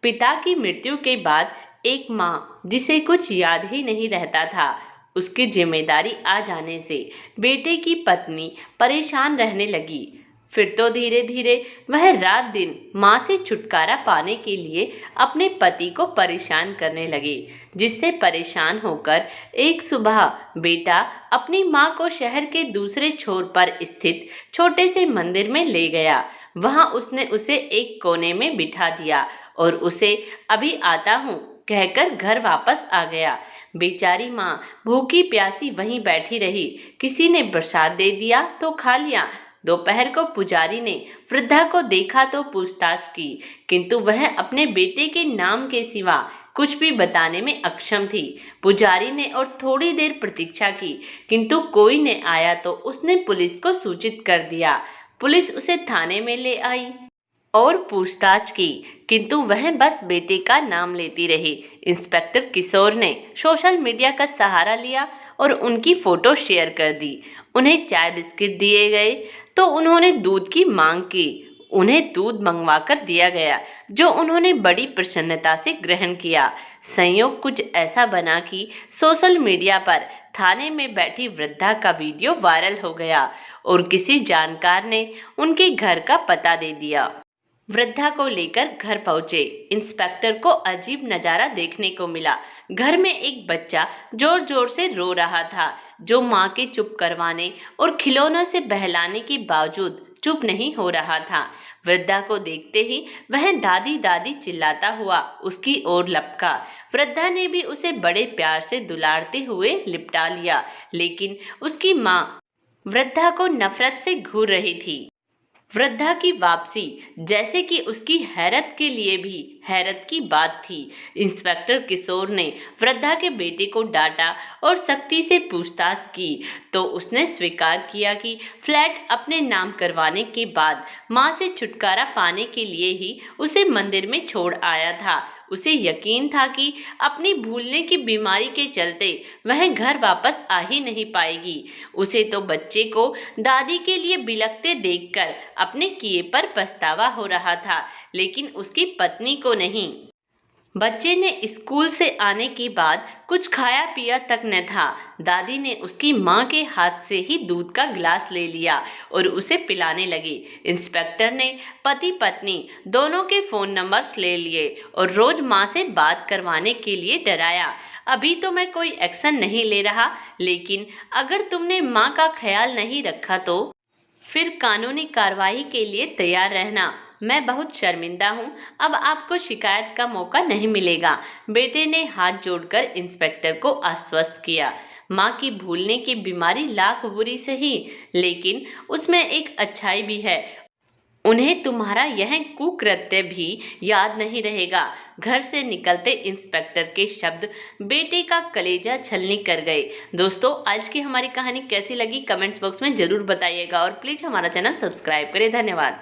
पिता की मृत्यु के बाद एक माँ जिसे कुछ याद ही नहीं रहता था, उसकी जिम्मेदारी आ जाने से बेटे की पत्नी परेशान रहने लगी। फिर तो धीरे धीरे वह रात दिन माँ से छुटकारा पाने के लिए अपने पति को परेशान करने लगी, जिससे परेशान होकर एक सुबह बेटा अपनी माँ को शहर के दूसरे छोर पर स्थित छोटे से मंदिर में ले गया। वहां उसने उसे एक कोने में बिठा दिया और उसे अभी आता हूँ कहकर घर वापस आ गया। बेचारी माँ भूखी प्यासी वहीं बैठी रही। किसी ने प्रसाद दे दिया तो खा लिया। दोपहर को पुजारी ने वृद्धा को देखा तो पूछताछ की, किंतु वह अपने बेटे के नाम के सिवा कुछ भी बताने में अक्षम थी। पुजारी ने और थोड़ी देर प्रतीक्षा की, किंतु कोई न आया तो उसने पुलिस को सूचित कर दिया। पुलिस उसे थाने में ले आई और पूछताछ की, किंतु वह बस बेटे का नाम लेती रही। इंस्पेक्टर किशोर ने सोशल मीडिया का सहारा लिया और उनकी फोटो शेयर कर दी। उन्हें चाय बिस्किट दिए गए तो उन्होंने दूध की मांग की। उन्हें दूध मंगवाकर दिया गया, जो उन्होंने बड़ी प्रसन्नता से ग्रहण किया। संयोग कुछ ऐसा बना कि सोशल मीडिया पर थाने में बैठी वृद्धा का वीडियो वायरल हो गया और किसी जानकार ने उनके घर का पता दे दिया। वृद्धा को लेकर घर पहुंचे इंस्पेक्टर को अजीब नजारा देखने को मिला। घर में एक बच्चा जोर जोर से रो रहा था, जो माँ के चुप करवाने और खिलौनों से बहलाने के बावजूद चुप नहीं हो रहा था। वृद्धा को देखते ही वह दादी दादी चिल्लाता हुआ उसकी ओर लपका। वृद्धा ने भी उसे बड़े प्यार से दुलारते हुए लिपटा लिया, लेकिन उसकी माँ वृद्धा को नफरत से घूर रही थी। वृद्धा की वापसी जैसे कि उसकी हैरत के लिए भी हैरत की बात थी। इंस्पेक्टर किशोर ने वृद्धा के बेटे को डांटा और सख्ती से पूछताछ की तो उसने स्वीकार किया कि फ्लैट अपने नाम करवाने के बाद मां से छुटकारा पाने के लिए ही उसे मंदिर में छोड़ आया था। उसे यकीन था कि अपनी भूलने की बीमारी के चलते वह घर वापस आ ही नहीं पाएगी। उसे तो बच्चे को दादी के लिए बिलखते देखकर अपने किए पर पछतावा हो रहा था, लेकिन उसकी पत्नी को नहीं। बच्चे ने स्कूल से आने के बाद कुछ खाया पिया तक न था। दादी ने उसकी माँ के हाथ से ही दूध का गिलास ले लिया और उसे पिलाने लगी। इंस्पेक्टर ने पति पत्नी दोनों के फोन नंबर्स ले लिए और रोज माँ से बात करवाने के लिए डराया। अभी तो मैं कोई एक्शन नहीं ले रहा, लेकिन अगर तुमने माँ का ख्याल नहीं रखा तो फिर कानूनी कार्रवाई के लिए तैयार रहना। मैं बहुत शर्मिंदा हूँ, अब आपको शिकायत का मौका नहीं मिलेगा। बेटे ने हाथ जोड़कर इंस्पेक्टर को आश्वस्त किया। माँ की भूलने की बीमारी लाख बुरी सही, लेकिन उसमें एक अच्छाई भी है। उन्हें तुम्हारा यह कुकृत्य भी याद नहीं रहेगा। घर से निकलते इंस्पेक्टर के शब्द बेटे का कलेजा छलनी कर गए। दोस्तों, आज की हमारी कहानी कैसी लगी कमेंट्स बॉक्स में जरूर बताइएगा और प्लीज हमारा चैनल सब्सक्राइब करें। धन्यवाद।